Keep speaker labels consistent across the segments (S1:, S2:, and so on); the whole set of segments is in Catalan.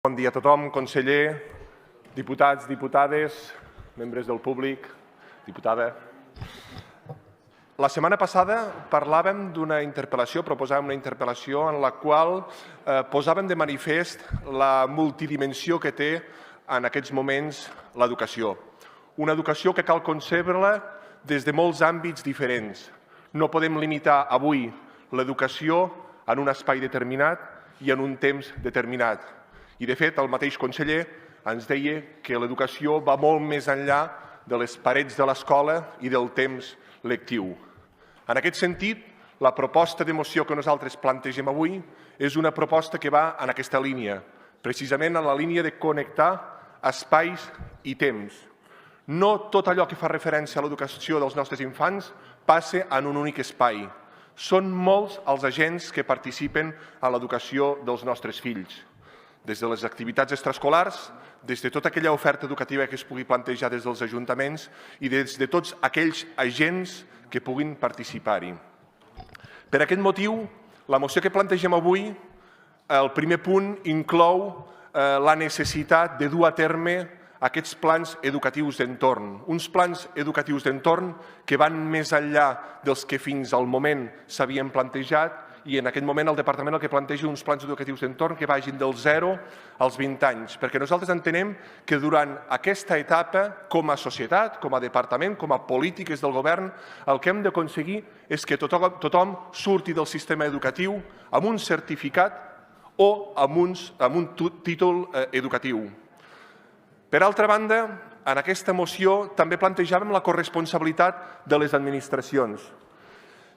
S1: Bon dia a tothom, conseller, diputats, diputades, membres del públic, diputada. La setmana passada parlàvem d'una interpel·lació, proposàvem una interpel·lació en la qual posàvem de manifest la multidimensió que té en aquests moments l'educació. Una educació que cal concebre-la des de molts àmbits diferents. No podem limitar avui l'educació en un espai determinat i en un temps determinat. I, de fet, el mateix conseller ens deia que l'educació va molt més enllà de les parets de l'escola i del temps lectiu. En aquest sentit, la proposta de moció que nosaltres plantegem avui és una proposta que va en aquesta línia, precisament en la línia de connectar espais i temps. No tot allò que fa referència a l'educació dels nostres infants passa en un únic espai. Són molts els agents que participen en l'educació dels nostres fills. Des de les activitats extraescolars, des de tota aquella oferta educativa que es pugui plantejar des dels ajuntaments i des de tots aquells agents que puguin participar-hi. Per aquest motiu, la moció que plantegem avui, el primer punt inclou la necessitat de dur a terme aquests plans educatius d'entorn. Uns plans educatius d'entorn que van més enllà dels que fins al moment s'havien plantejat i en aquest moment el Departament el que planteja uns plans educatius d'entorn que vagin del 0 als 20 anys, perquè nosaltres entenem que durant aquesta etapa, com a societat, com a departament, com a polítiques del govern, el que hem d'aconseguir és que tothom surti del sistema educatiu amb un certificat o amb un títol educatiu. Per altra banda, en aquesta moció també plantejàvem la corresponsabilitat de les administracions.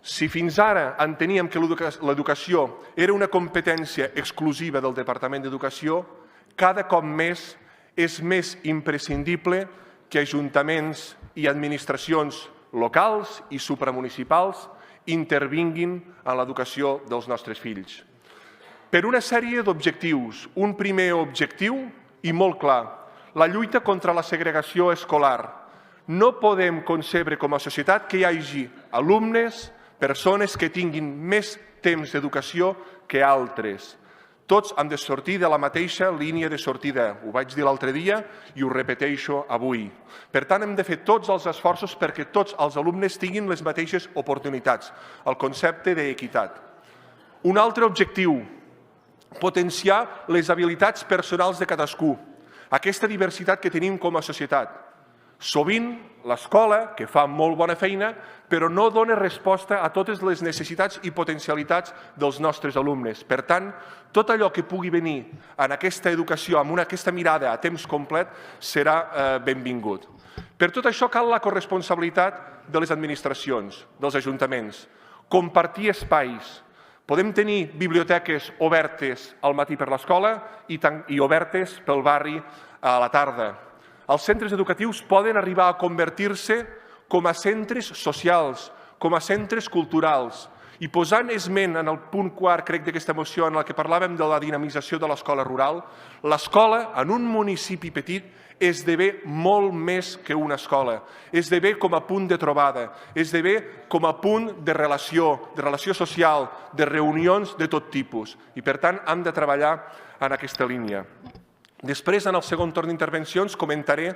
S1: Si fins ara enteníem que l'educació era una competència exclusiva del Departament d'Educació, cada cop més és més imprescindible que ajuntaments i administracions locals i supramunicipals intervinguin en l'educació dels nostres fills. Per una sèrie d'objectius. Un primer objectiu, i molt clar, la lluita contra la segregació escolar. No podem concebre com a societat que hi hagi alumnes, persones que tinguin més temps d'educació que altres. Tots han de sortir de la mateixa línia de sortida. Ho vaig dir l'altre dia i ho repeteixo avui. Per tant, hem de fer tots els esforços perquè tots els alumnes tinguin les mateixes oportunitats. El concepte d'equitat. Un altre objectiu, potenciar les habilitats personals de cadascú. Aquesta diversitat que tenim com a societat. Sovint, l'escola, que fa molt bona feina, però no dona resposta a totes les necessitats i potencialitats dels nostres alumnes. Per tant, tot allò que pugui venir en aquesta educació, amb aquesta mirada a temps complet, serà benvingut. Per tot això cal la corresponsabilitat de les administracions, dels ajuntaments, compartir espais. Podem tenir biblioteques obertes al matí per l'escola i obertes pel barri a la tarda. Els centres educatius poden arribar a convertir-se com a centres socials, com a centres culturals. I posant esment en el punt quart, crec, d'aquesta moció en la que parlàvem de la dinamització de l'escola rural, l'escola en un municipi petit esdevé molt més que una escola. Esdevé com a punt de trobada, esdevé com a punt de relació social, de reunions de tot tipus. I, per tant, hem de treballar en aquesta línia. Després, en el segon torn d'intervencions, comentaré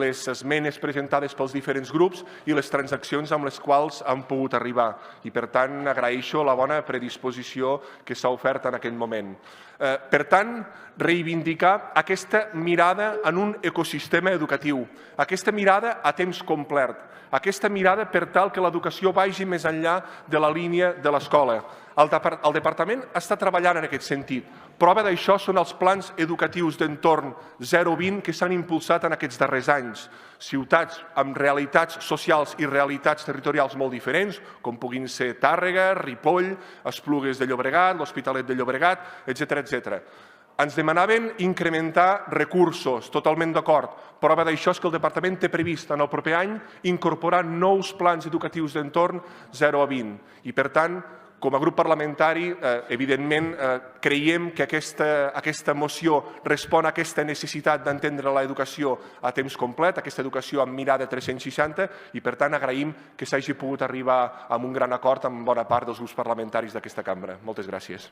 S1: les esmenes presentades pels diferents grups i les transaccions amb les quals han pogut arribar. I, per tant, agraeixo la bona predisposició que s'ha ofert en aquest moment. Per tant, reivindicar aquesta mirada en un ecosistema educatiu, aquesta mirada a temps complet, aquesta mirada per tal que l'educació vagi més enllà de la línia de l'escola. El Departament està treballant en aquest sentit. Prova d'això són els plans educatius d'entorn 0-20 que s'han impulsat en aquests darrers anys. Ciutats amb realitats socials i realitats territorials molt diferents, com puguin ser Tàrrega, Ripoll, Esplugues de Llobregat, l'Hospitalet de Llobregat, etc. Ens demanaven incrementar recursos, totalment d'acord. Prova d'això és que el Departament té previst en el proper any incorporar nous plans educatius d'entorn 0-20. I, per tant, com a grup parlamentari, evidentment, creiem que aquesta moció respon a aquesta necessitat d'entendre l'educació a temps complet, aquesta educació amb mirada 360, i per tant agraïm que s'hagi pogut arribar a un gran acord amb bona part dels grups parlamentaris d'aquesta cambra. Moltes gràcies.